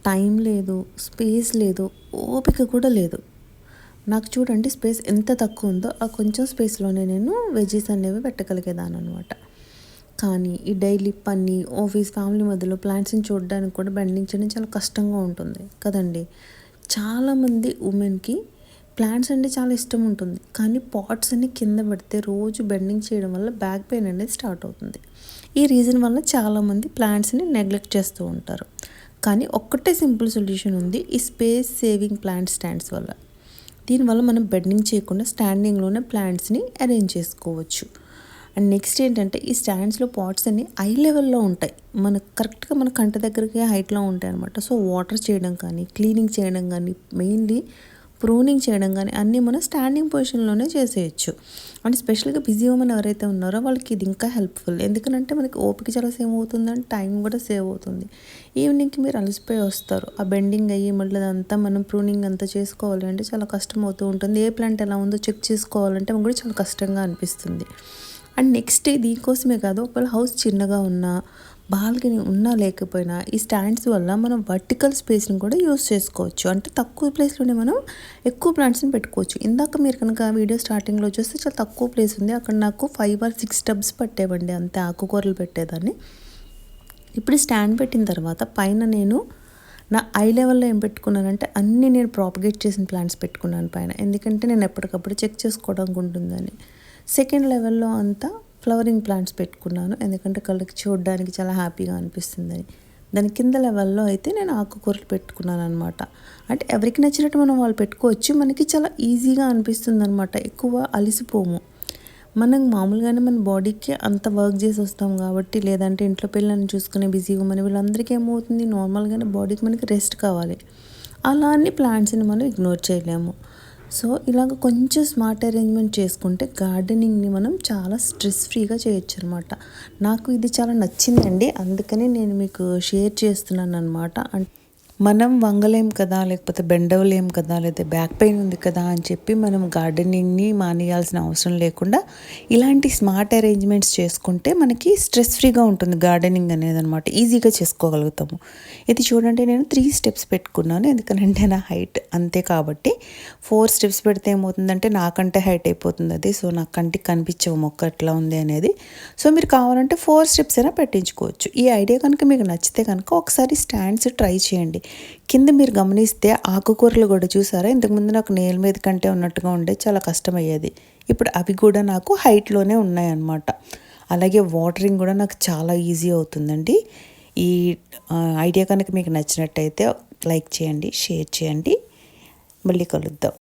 Time లేదు, space లేదు, ఓపిక కూడా లేదు. నాకు చూడండి స్పేస్ ఎంత తక్కువ ఉందో ఆ కొంచెం స్పేస్లోనే నేను వెజీస్ అనేవి పెట్టగలిగేదాన్ని అనమాట. కానీ ఈ డైలీ పని, ఆఫీస్, ఫ్యామిలీ మధ్యలో ప్లాంట్స్ని చూడడానికి కూడా బెండింగ్ చేయడం చాలా కష్టంగా ఉంటుంది కదండి. చాలామంది ఉమెన్కి ప్లాంట్స్ అంటే చాలా ఇష్టం ఉంటుంది, కానీ పాట్స్ అన్ని కింద పెడితే రోజు బెండింగ్ చేయడం వల్ల బ్యాక్ పెయిన్ అనేది స్టార్ట్ అవుతుంది. ఈ రీజన్ వల్ల చాలామంది ప్లాంట్స్ని నెగ్లెక్ట్ చేస్తూ ఉంటారు. కానీ ఒక్కటే సింపుల్ సొల్యూషన్ ఉంది, ఈ స్పేస్ సేవింగ్ ప్లాంట్ స్టాండ్స్ వల్ల. దీనివల్ల మనం బెండింగ్ చేయకుండా స్టాండింగ్లోనే ప్లాంట్స్ని అరేంజ్ చేసుకోవచ్చు. అండ్ నెక్స్ట్ ఏంటంటే ఈ స్టాండ్స్లో పాట్స్ అన్ని ఐ లెవెల్లో ఉంటాయి, మనకు కరెక్ట్గా మన కంటి దగ్గరికి హైట్లో ఉంటాయి అనమాట. సో వాటర్ చేయడం కానీ, క్లీనింగ్ చేయడం కానీ, మెయిన్లీ ప్రూనింగ్ చేయడం కానీ అన్నీ మనం స్టాండింగ్ పొజిషన్లోనే చేసేయచ్చు. అండ్ స్పెషల్గా బిజీ ఉమెన్ ఎవరైతే ఉన్నారో వాళ్ళకి ఇది ఇంకా హెల్ప్ఫుల్. ఎందుకంటే మనకి ఓపిక చాలా సేవ్ అవుతుంది అండ్ టైం కూడా సేవ్ అవుతుంది. ఈవినింగ్కి మీరు అలసిపోయి వస్తారు, ఆ బెండింగ్ అయ్యి మళ్ళీ అదంతా మనం ప్రూనింగ్ అంతా చేసుకోవాలి అంటే చాలా కష్టం అవుతూ ఉంటుంది. ఏ ప్లాంట్ ఎలా ఉందో చెక్ చేసుకోవాలంటే మనకు కూడా చాలా కష్టంగా అనిపిస్తుంది. అండ్ నెక్స్ట్ దీనికోసమే కాదు, ఒకవేళ హౌస్ చిన్నగా ఉన్నా, బాల్కనీ ఉన్నా లేకపోయినా ఈ స్టాండ్స్ వల్ల మనం వర్టికల్ స్పేస్ని కూడా యూస్ చేసుకోవచ్చు. అంటే తక్కువ ప్లేస్లోనే మనం ఎక్కువ ప్లాంట్స్ని పెట్టుకోవచ్చు. ఇందాక మీరు కనుక వీడియో స్టార్టింగ్లో చూస్తే చాలా తక్కువ ప్లేస్ ఉంది, అక్కడ నాకు 5 or 6 టబ్స్ పట్టేవండి, అంతే ఆకుకూరలు పెట్టేదాన్ని. ఇప్పుడు స్టాండ్ పెట్టిన తర్వాత పైన నేను నా ఐ లెవెల్లో ఏం పెట్టుకున్నానంటే అన్నీ నేను ప్రాపగేట్ చేసిన ప్లాంట్స్ పెట్టుకున్నాను పైన, ఎందుకంటే నేను ఎప్పటికప్పుడు చెక్ చేసుకోవడానికి ఉంటుందని. సెకండ్ లెవెల్లో అంతా ఫ్లవరింగ్ ప్లాంట్స్ పెట్టుకున్నాను, ఎందుకంటే కళ్ళకి చూడడానికి చాలా హ్యాపీగా అనిపిస్తుందని. దాని కింద లెవెల్లో అయితే నేను ఆకుకూరలు పెట్టుకున్నాను అనమాట. అంటే ఎవరికి నచ్చినట్టు మనం వాళ్ళు పెట్టుకోవచ్చు, మనకి చాలా ఈజీగా అనిపిస్తుంది అనమాట, ఎక్కువ అలిసిపోము. మనం మామూలుగానే మన బాడీకి అంత వర్క్ చేసి వస్తాం కాబట్టి, లేదంటే ఇంట్లో పిల్లల్ని చూసుకునే బిజీగా మన వీళ్ళందరికీ ఏమవుతుంది, నార్మల్గానే బాడీకి మనకి రెస్ట్ కావాలి. అలా అన్ని ప్లాంట్స్ని మనం ఇగ్నోర్ చేయలేము. సో ఇలాగ కొంచెం స్మార్ట్ అరేంజ్మెంట్ చేసుకుంటే గార్డెనింగ్ని మనం చాలా స్ట్రెస్ ఫ్రీగా చేయొచ్చు అనమాట. నాకు ఇది చాలా నచ్చిందండి, అందుకని నేను మీకు షేర్ చేస్తున్నాను అనమాట. మనం వంగలేం కదా, లేకపోతే బెండవలేం కదా, లేదా బ్యాక్ పెయిన్ ఉంది కదా అని చెప్పి మనం గార్డెనింగ్ని మానేయాల్సిన అవసరం లేకుండా ఇలాంటి స్మార్ట్ అరేంజ్మెంట్స్ చేసుకుంటే మనకి స్ట్రెస్ ఫ్రీగా ఉంటుంది గార్డెనింగ్ అనేది అనమాట, ఈజీగా చేసుకోగలుగుతాము. ఇది చూడండి నేను 3 స్టెప్స్ పెట్టుకున్నాను, ఎందుకంటే నా హైట్ అంతే కాబట్టి. 4 స్టెప్స్ పెడితే ఏమవుతుందంటే నాకంటే హైట్ అయిపోతుంది అది, సో నాకు కంటికి కనిపించవు మొక్క ఎట్లా ఉంది అనేది. సో మీరు కావాలంటే 4 స్టెప్స్ అయినా పెట్టించుకోవచ్చు. ఈ ఐడియా కనుక మీకు నచ్చితే కనుక ఒకసారి స్టాండ్స్ ట్రై చేయండి. కింద మీరు గమనిస్తే ఆకుకూరలు కూడా చూసారా, ఇంతకుముందు నాకు నేల మీద కంటే ఉన్నట్టుగా ఉండే చాలా కష్టమయ్యేది, ఇప్పుడు అవి కూడా నాకు హైట్లోనే ఉన్నాయన్నమాట. అలాగే వాటరింగ్ కూడా నాకు చాలా ఈజీ అవుతుందండి. ఈ ఐడియా కనుక మీకు నచ్చినట్టయితే లైక్ చేయండి, షేర్ చేయండి. మళ్ళీ కలుద్దాం.